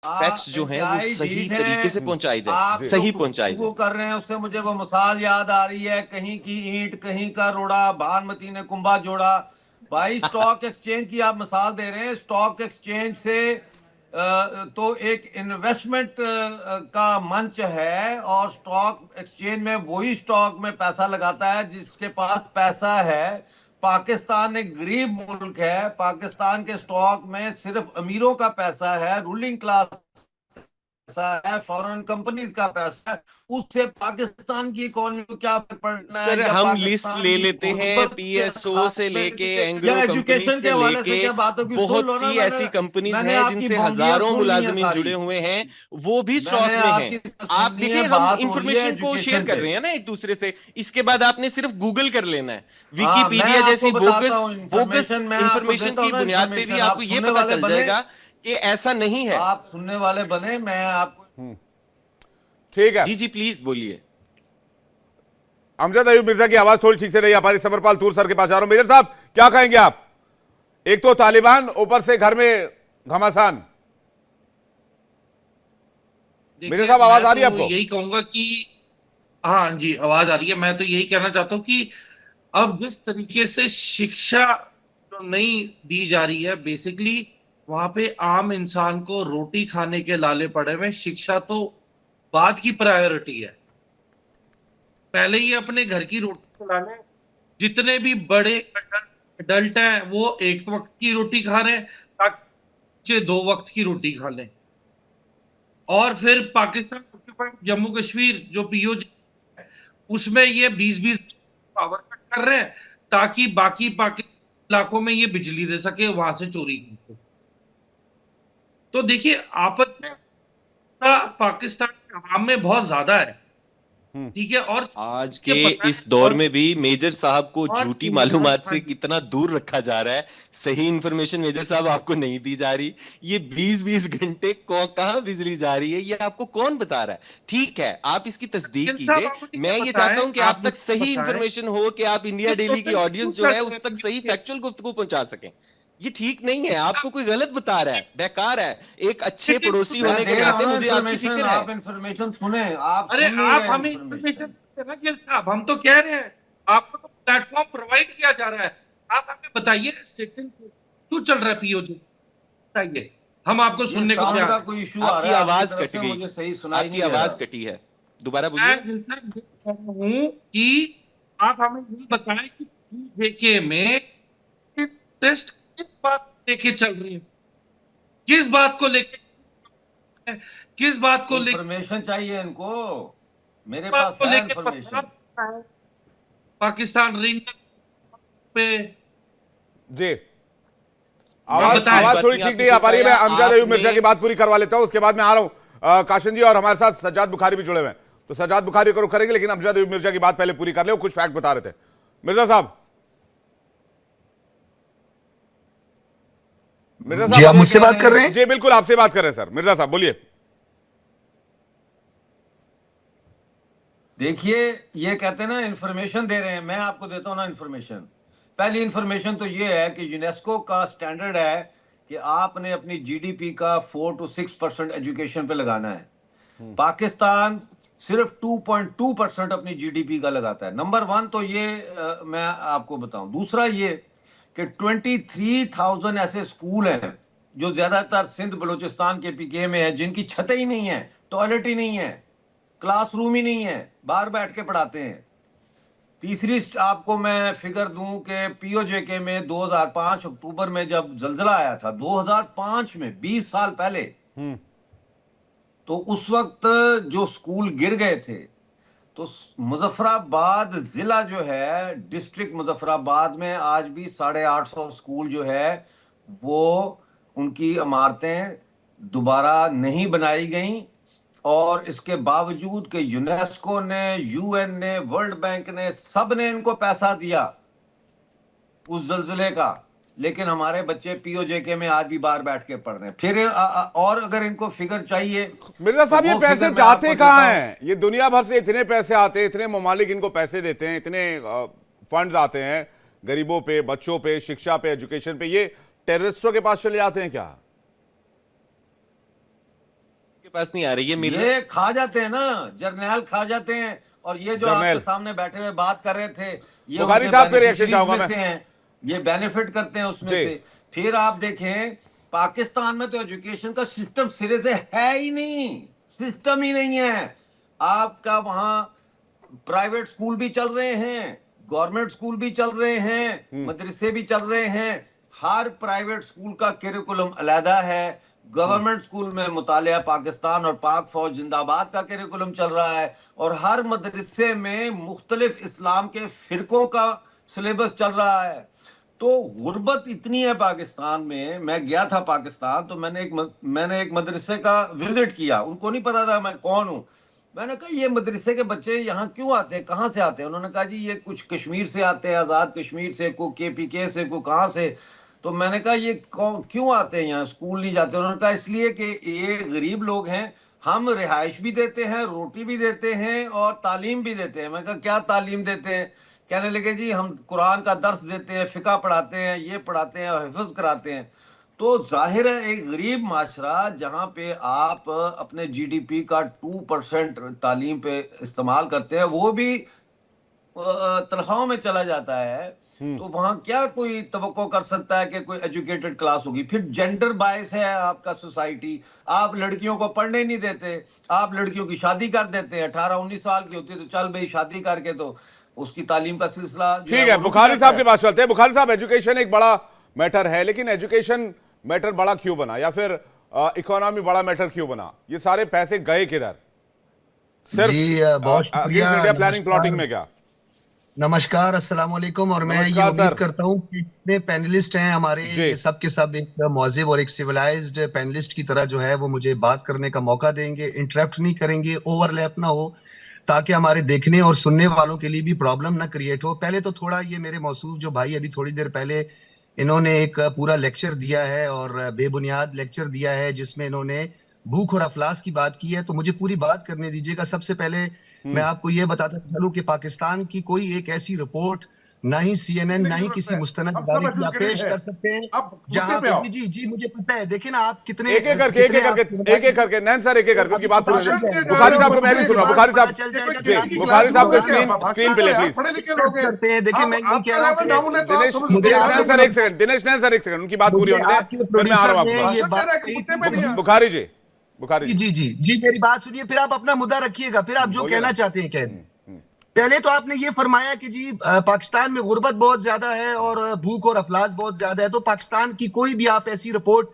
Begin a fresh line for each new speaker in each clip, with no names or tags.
Facts जो हैं वो
इंतहाई
सही
ढीठ
तरीके से
है।
पहुंचाई जाए,
आप जो
सही पहुंचाई
गुफ्तगू
जाए।
कर रहे हैं उससे मुझे वो मिसाल याद आ रही है, कहीं की ईंट कहीं का रोड़ा, भानुमति ने कुंभा जोड़ा। भाई स्टॉक एक्सचेंज की आप मिसाल दे रहे हैं, स्टॉक एक्सचेंज से तो एक इन्वेस्टमेंट का मंच है, और स्टॉक एक्सचेंज में वही स्टॉक में पैसा लगाता है जिसके पास पैसा है। पाकिस्तान एक गरीब मुल्क है, पाकिस्तान के स्टॉक में सिर्फ अमीरों का पैसा है, रूलिंग क्लास पैसा है, फॉरेन कंपनीज का पैसा है। उससे पाकिस्तान की इकोनॉमी को क्या फर्क पड़ना
सर
है, या
हम लिस्ट
पाकिस्तान
ले
की
लेते हैं,
गुर्बत के
पीएसओ से
खात्मे
लेके
के, या
एंग्लो कंपनीज
एजुकेशन के
से
हवाले
लेके
से क्या बात होगी, सुन
बहुत
लो ना।
सी
मैंने
ऐसी कंपनीज
मैंने
हैं
आपकी
जिनसे
बाउंड्रियां
हजारों
सुन ली हैं
मुलाजमीन
सारी।
जुड़े हुए हैं, वो भी
मैंने
स्टॉक में हैं।
आपकी
आप
सुननी
देखिए,
है,
हम
बात हो रही है
इंफॉर्मेशन को शेयर
एजुकेशन
कर
पे।
रहे हैं ना एक दूसरे से, इसके बाद आपने सिर्फ गूगल कर लेना है।
हाँ, मैं
विकिपीडिया
आपको
जैसी
बताता
बोगस
हूँ
बोगस
इंफॉर्मेशन, मैं आपको
इंफॉर्मेशन
देता हूँ
की
ना
बुनियाद पे भी
इंफॉर्मेशन।
आपको
आप
ये
सुनने
पता
वाले
चल
बने,
जाएगा कि ऐसा नहीं है।
आप सुनने वाले बने, मैं आपको।
ठीक है।
जी जी, प्लीज बोलिए।
अमजद अयूब मिर्जा की आवाज थोड़ी ठीक से नहीं आ पा रही। समरपाल तूर सर के पास जा रहा हूं। मेजर साहब क्या कहेंगे आप? एक तो तालिबान, ऊपर से घर में घमासान। मेजर
देखिए,
साहब आवाज
मैं
आ
तो
रही है आपको?
यही कहूंगा कि हाँ जी, आवाज आ रही है। मैं तो यही कहना चाहता हूँ कि अब जिस तरीके से शिक्षा जो नहीं दी जा रही है, बेसिकली वहां पे आम इंसान को रोटी खाने के लाले पड़े हुए हैं। शिक्षा तो बाद की प्रायोरिटी है। पहले ही अपने घर की रोटी खा लें। जितने भी बड़े अडल्ट हैं वो एक वक्त की रोटी खा रहे हैं, ताकि बच्चे दो वक्त की रोटी खा लें। और फिर पाकिस्तान ऑक्युपाइड जम्मू कश्मीर जो पीओजे, उसमें ये 20-20 पावर कट कर रहे हैं, ताकि बाकी पाकिस्तान इलाकों में ये बिजली दे सके, वहां से चोरी करके। तो देखिए, आपस में पाकिस्तान के अवाम में बहुत ज्यादा है। ठीक है, और
आज
ये
के
पता
इस
है।
दौर
और
में भी मेजर साहब को
और
झूठी
हाँ
मालूमात
हाँ
से कितना दूर रखा जा रहा है। सही इंफॉर्मेशन मेजर साहब आपको नहीं दी जा रही। ये 20-20 घंटे कहां बिजली जा रही है, ये आपको कौन बता रहा है? ठीक है, आप इसकी तस्दीक
गिल साहब,
कीजिए।
आप मुझे ये
मैं ये चाहता
बताएं,
हूं कि आप
आप
तक
मुझे
सही
बताएं
इंफॉर्मेशन हो, कि आप इंडिया
ये
डेली की
प्रोसेस क्यों
ऑडियंस जो
चल
है
रहा
उस
है
तक सही
पीओके?
फैक्चुअल गुफ्तगू पहुंचा सकें। ये ठीक नहीं है, आपको कोई गलत बता रहा है, बेकार है। एक अच्छे
लेकिन
पड़ोसी
मैं
होने के
दे रहा हूँ
नाते
ना
मुझे आपकी
इंफॉर्मेशन,
फिक्र है।
आप इंफॉर्मेशन सुने, आप
अरे,
सुन नहीं
आप
रहे
हमें इंफॉर्मेशन
इंफॉर्मेशन।
देते ना गिल साहब, हम तो कह रहे हैं आपको तो प्लेटफॉर्म प्रोवाइड किया जा रहा है। आप हमें बताइए सेटिंग क्यों चल रहा है पीओजे, बताइए, हम आपको
ये
सुनने को
साउंड
तैयार
का
हैं।
कोई इशू आ
आपकी
रहा है आपकी
आवाज
तरफ
कट
से,
गई।
मुझे सही सुनाई
आपकी
नहीं दे
आवाज
रहा।
कटी है, दोबारा बोलिए।
मैं गिल साहब ये कह रहा हूं कि आप हमें ये बताएं कि पीजेके में टेस्ट किस बात को लेके चल रही है, किस बात को लेके, किस बात को लेके,
इंफॉर्मेशन चाहिए इनको, मेरे
बात
पास
को
है
लेके पत्थर
इंफॉर्मेशन।
पाकिस्तान रिंग पे।
जी।
आप
आवाज
कोई
बताएं।
आवाज
बात
थोड़ी
नहीं,
ठीक
आपने
नहीं आ पा रही है। मैं
सुनाया
अमजद अयूब
आपने।
मिर्जा की बात पूरी करवा लेता हूं, उसके बाद मैं आ रहा हूं काशिम जी, और हमारे साथ सज्जाद बुखारी भी जुड़े हुए हैं। तो सज्जाद बुखारी को रुख करेंगे, लेकिन अमजद अयूब मिर्जा की बात पहले पूरी कर ले। वो कुछ फैक्ट बता रहे थे मिर्जा साहब। मिर्जा
जी,
साहब
आप
मुझे
मुझसे
कह
बात
रहे
कर
हैं,
रहे हैं?
जी बिल्कुल आपसे बात कर रहे हैं सर। मिर्जा साहब बोलिए।
देखिए, ये कहते हैं ना इंफॉर्मेशन दे रहे हैं, मैं आपको देता हूँ ना इंफॉर्मेशन। पहली इंफॉर्मेशन तो ये है कि यूनेस्को का स्टैंडर्ड है कि आपने अपनी जीडीपी का 4 to 6% एजुकेशन पे लगाना है। पाकिस्तान सिर्फ 2.2% अपनी जीडीपी का लगाता है। नंबर वन तो ये मैं आपको बताऊं। दूसरा ये कि 23,000 ऐसे स्कूल हैं जो ज्यादातर सिंध बलूचिस्तान के पीके में है, जिनकी छतें ही नहीं है, टॉयलेट ही नहीं है, क्लासरूम ही नहीं है, बाहर बैठ के पढ़ाते हैं। तीसरी आपको मैं फिगर दूं कि पीओजेके में 2005 अक्टूबर में जब जलजिला आया था, 2005 में 20 साल पहले, तो उस वक्त जो स्कूल गिर गए थे, तो मुजफ्फराबाद जिला जो है, डिस्ट्रिक्ट मुजफ्फराबाद में आज भी 850 स्कूल जो है वो, उनकी इमारतें दोबारा नहीं बनाई गई। और इसके बावजूद कि यूनेस्को ने, यूएन ने, वर्ल्ड बैंक ने, सब ने इनको पैसा दिया उस जलजिले का, लेकिन हमारे बच्चे पीओजेके में आज भी बाहर बैठ के पढ़ रहे हैं। फिर और अगर इनको फिगर चाहिए
मिर्जा
तो
साहब ये
वो
पैसे
फिगर मैं
जाते
आपको
कहाँ
देता हूं।
हैं? ये दुनिया भर से इतने पैसे आते हैं, इतने ममालिक इनको पैसे देते हैं, इतने फंड्स आते हैं गरीबों पे, बच्चों पे, शिक्षा पे, एजुकेशन पे, ये टेररिस्टों के पास चले जाते हैं क्या?
पास नहीं आ रही है मेरी।
ये खा जाते हैं ना, जर्नैल खा जाते हैं। और ये जो
जर्नैल।
आपके सामने बैठे हुए बात कर रहे थे, ये
बुखारी
उनके
साहब पे रिएक्शन
beneficiaries
चाहूंगा
में
मैं।
से हैं, ये बेनिफिट करते हैं उसमें
जी।
से। फिर आप देखें, पाकिस्तान में तो एजुकेशन का सिस्टम सिरे से है ही नहीं, सिस्टम ही नहीं है। आपका वहां प्राइवेट स्कूल भी चल रहे हैं, गवर्नमेंट स्कूल भी चल रहे हैं, मदरसे भी चल रहे हैं। हर प्राइवेट स्कूल का करिकुलम अलहदा है। गवर्नमेंट स्कूल में मुतालिया पाकिस्तान और पाक फौज जिंदाबाद का करिकुलम चल रहा है। और हर मदरसे में मुख्तलिफ इस्लाम के फिरकों का सिलेबस चल रहा है। तो गुर्बत इतनी है पाकिस्तान में। मैं गया था पाकिस्तान, तो मैंने एक मदरसे का विजिट किया। उनको नहीं पता था मैं कौन हूँ। मैंने कहा ये मदरसे के बच्चे यहाँ क्यों आते हैं, कहाँ से आते हैं? उन्होंने कहा जी ये कुछ कश्मीर से आते हैं, आज़ाद कश्मीर से, को KPK से, को कहाँ से। तो मैंने कहा ये क्यों आते हैं यहाँ, स्कूल नहीं जाते? उन्होंने कहा इसलिए कि ये गरीब लोग हैं, हम रिहाइश भी देते हैं, रोटी भी देते हैं और तालीम भी देते हैं। मैंने कहा क्या तालीम देते हैं? कहने लगे जी हम कुरान का दर्स देते हैं, फिका पढ़ाते हैं, ये पढ़ाते हैं और हिफ्ज कराते हैं। तो जाहिर है एक गरीब माशरा जहाँ पे आप अपने GDP का 2% तालीम पे इस्तेमाल करते हैं, वो भी तनख्वाहों में चला जाता है। तो वहां क्या कोई तवक्को कर सकता है कि कोई एजुकेटेड क्लास होगी? फिर जेंडर बायस है आपका सोसाइटी। आप लड़कियों को पढ़ने नहीं देते, आप लड़कियों की शादी कर देते हैं। 18-19 साल की होती है तो चल भाई शादी करके तो उसकी तालीम का सिलसिला जो
ठीक है,
वो रुक
बुखारी
जाता
साहब के
है।
पास चलते हैं। बुखारी साहब, एजुकेशन एक बड़ा मैटर है, लेकिन एजुकेशन मैटर बड़ा क्यों बना, या फिर इकोनॉमी बड़ा मैटर क्यों बना? ये सारे पैसे गए किधर? सिर्फ
जी बहुत शुक्रिया।
अगेंस्ट इंडिया प्लानिंग
नमस्कार।
प्लॉटिंग में क्या?
नमस्कार, अस्सलाम वालेकुम। और मैं ये
नमस्कार
उम्मीद
सर।
करता हूँ कि जितने पैनलिस्ट हैं हमारे,
जी।
ये सब के सब एक मौजिब और एक सिविलाइज्ड पैनलिस्ट की तरह जो है वो मुझे बात करने का मौका देंगे, इंटरप्ट नहीं करेंगे, ओवरलैप ना हो, ताकि हमारे देखने और सुनने वालों के लिए भी प्रॉब्लम ना क्रिएट हो। पहले तो थोड़ा ये मेरे मौसूफ जो भाई अभी थोड़ी देर पहले इन्होंने एक पूरा लेक्चर दिया है और बेबुनियाद लेक्चर दिया है, जिसमें इन्होंने भूख और अफलास की बात की है, तो मुझे पूरी बात करने दीजिएगा। सबसे पहले मैं आपको ये बताता चलूं कि पाकिस्तान की कोई एक ऐसी रिपोर्ट ना ही CNN ना ही किसी मुस्तनद इदारे की आप पेश कर सकते हैं जहां पे जी जी मुझे पता है। देखिए ना आप कितने
एक एक करके नैन सर, एक एक करके उनकी बात पूरी। बुखारी साहब को मैं भी सुन रहा हूं। बुखारी साहब जी, बुखारी साहब को स्क्रीन पे ले प्लीज।
करते हैं। देखिए मैं ये कह रहा हूं कि
दिनेश नैन सर एक सेकंड, दिनेश नैन सर एक सेकंड, उनकी बात पूरी होने दें, फिर मैं आ रहा हूं
ये बात
आपको। बुखारी जी, बुखारी
जी जी जी मेरी बात सुनिए, फिर आप अपना मुद्दा रखिएगा, फिर आप जो कहना चाहते हैं कह दें। पहले तो आपने ये फरमाया कि जी पाकिस्तान में गुर्बत बहुत ज्यादा है और भूख और अफलास बहुत ज्यादा है। तो पाकिस्तान की कोई भी आप ऐसी रिपोर्ट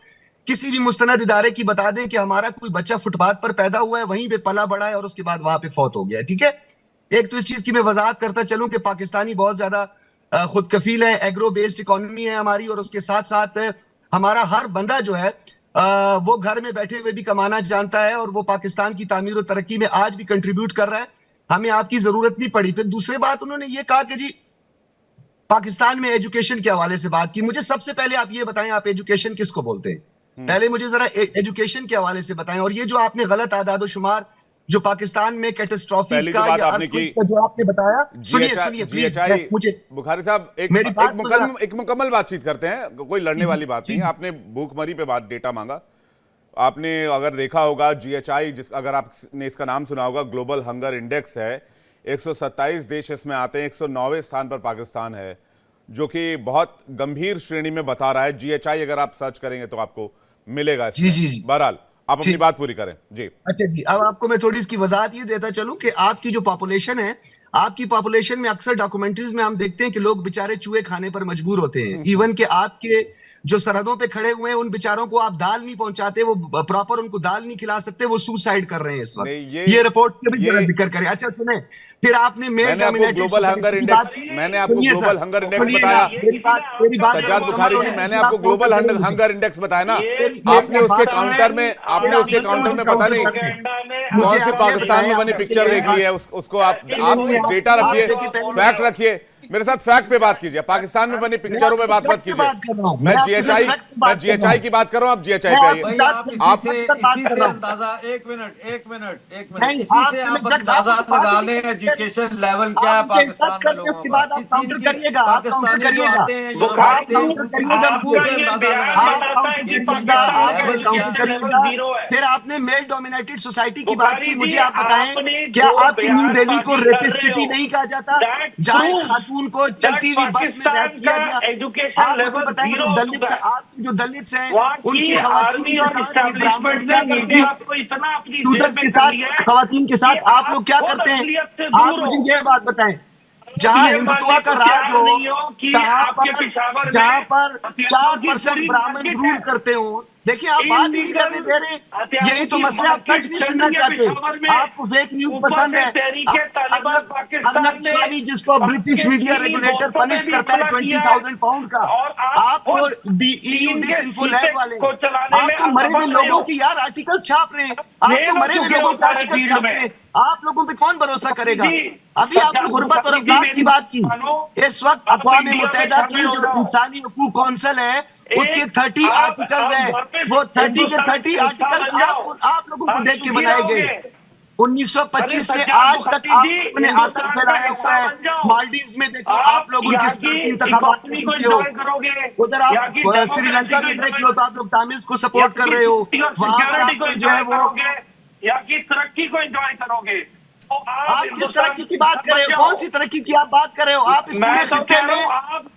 किसी भी मुस्तनद इदारे की बता दें कि हमारा कोई बच्चा फुटपाथ पर पैदा हुआ है, वहीं पे पला बड़ा है और उसके बाद वहां पे फौत हो गया है। ठीक है, एक तो इस चीज की मैं वजाहत करता चलूं कि पाकिस्तानी बहुत ज्यादा खुद कफील है, एग्रो बेस्ड इकोनॉमी है हमारी, और उसके साथ साथ हमारा हर बंदा जो है वो घर में बैठे हुए भी कमाना जानता है और वो पाकिस्तान की तामीर और तरक्की में आज भी कंट्रीब्यूट कर रहा है। हमें आपकी जरूरत नहीं पड़ी। फिर दूसरी बात उन्होंने ये कहा कि जी पाकिस्तान में एजुकेशन के हवाले से बात की। मुझे सबसे पहले आप ये बताएं, आप एजुकेशन किसको बोलते हैं? पहले मुझे जरा एजुकेशन के हवाले से बताएं। और ये जो आपने गलत आदाद शुमार जो पाकिस्तान में कैटेस्ट्रॉफीज का या जो आपने बताया, सुनिए प्लीज मुझे।
बुखारी साहब एक मुकम्मल बातचीत करते हैं, कोई लड़ने वाली बात नहीं है। आपने भूखमरी पे बात डेटा मांगा। आपने अगर देखा होगा GHI, अगर आपने इसका नाम सुना होगा, ग्लोबल हंगर इंडेक्स है, 127 देश इसमें आते हैं, 109वें स्थान पर पाकिस्तान है, जो कि बहुत गंभीर श्रेणी में बता रहा है। GHI अगर आप सर्च करेंगे तो आपको मिलेगा।
जी।
बहरहाल आप अपनी बात पूरी करें जी।
अच्छा जी, अब आपको मैं थोड़ी इसकी वजाहत ये देता चलूं कि आपकी जो पॉपुलेशन है, आपकी पॉपुलेशन में अक्सर डॉक्यूमेंट्रीज में हम देखते हैं कि लोग बेचारे चूहे खाने पर मजबूर होते हैं। इवन के आपके जो सरहदों पे खड़े हुए हैं उन बेचारों को आप दाल नहीं पहुंचाते, वो प्रॉपर उनको दाल नहीं खिला सकते, वो सुसाइड कर रहे हैं इस वक्त। ये रिपोर्ट के भी जरा जिक्र करें। अच्छा सुने, फिर आपने
मैंने आपको ग्लोबल हंगर इंडेक्स बताया सज्जाद बुखारी जी, मैंने आपको ग्लोबल हंगर इंडेक्स बताया ना। आपने उसके काउंटर में पता नहीं कौन सी पाकिस्तान में बनी पिक्चर देख ली है। उसको आप डेटा रखिए, फैक्ट रखिए। मेरे साथ फैक्ट पे बात कीजिए, पाकिस्तान में बनी पिक्चरों पे बात मत कीजिए। मैं जीएचआई की बात कर रहा हूँ, आप जीएचआई पे आइए।
भाई आप इसी से अंदाजा, एक मिनट इसी से आप अंदाजा लगा लें एजुकेशन लेवल क्या है पाकिस्तान में लोगों का। पाकिस्तानी जो आते हैं यहाँ पढ़ते हैं
फिर आपने मेल डोमिनेटेड सोसाइटी की बात की, मुझे आप बताएं क्या आपकी न्यू दिल्ली को रेपिस्ट सिटी नहीं कहा जाता, जहाँ खातून को चलती हुई बस में रैप किया गया? आप मुझे बताएं दलित, आपके जो दलित हैं उनकी खवातीन के साथ आप लोग क्या करते हैं? आप मुझे ये बात बताएं, जहाँ हिंदुत्व का राज हो, जहाँ पर 4% ब्राह्मण रूल करते हो, देखिए आप बात ही नहीं करने दे रहे। यही तो मसला, आप सच नहीं सुनना चाहते, आपको फेक न्यूज पसंद है। अहमद स्वामी जिसको ब्रिटिश मीडिया रेगुलेटर पनिश करता है 20,000 पाउंड का, आप EU डिसइंफो लैब वाले, आप तो मरे हुए लोगों की यार आर्टिकल छाप रहे हैं, आप तो मरे हुए लोगों के आर्टिकल छाप रहे हैं, आप लोगों पे कौन भरोसा करेगा? अभी आपने गुर्बत और अफलास की बात की, इस वक्त अक़वाम मुत्तहिदा की जो इंसानी हकूक कौंसिल है उसके 30 आर्टिकल्स हैं, वो 30 के 30 आर्टिकल आप लोगों को देख के बनाए गए। 1925 से आज तक आपने आतंक फैलाया हुआ है। मालदीव्स में देखो आप लोग उनके इंतखाबात में हो, उधर आप श्रीलंका में देख लो तो आप लोग तामिल्स को सपोर्ट कर रहे हो, वहां पर आप जो है वो
या की तरक्की को एंजॉय करोगे। तो
आप किस तरक्की की बात कर रहे हो? कौन सी तरक्की की आप बात कर रहे हो? आप इस पूरे खित्ते में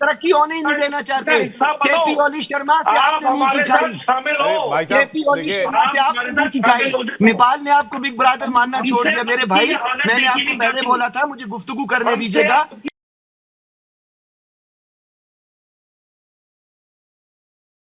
तरक्की होने ही नहीं देना चाहते। केपी ओली शर्मा से आपने नहीं दिखाई, केपी ओली शर्मा से आपने नहीं दिखाई, नेपाल ने आपको बिग ब्रदर मानना छोड़ दिया। मेरे भाई, मैंने आपको पहले बोला था मुझे गुफ्तगू करने दीजिएगा।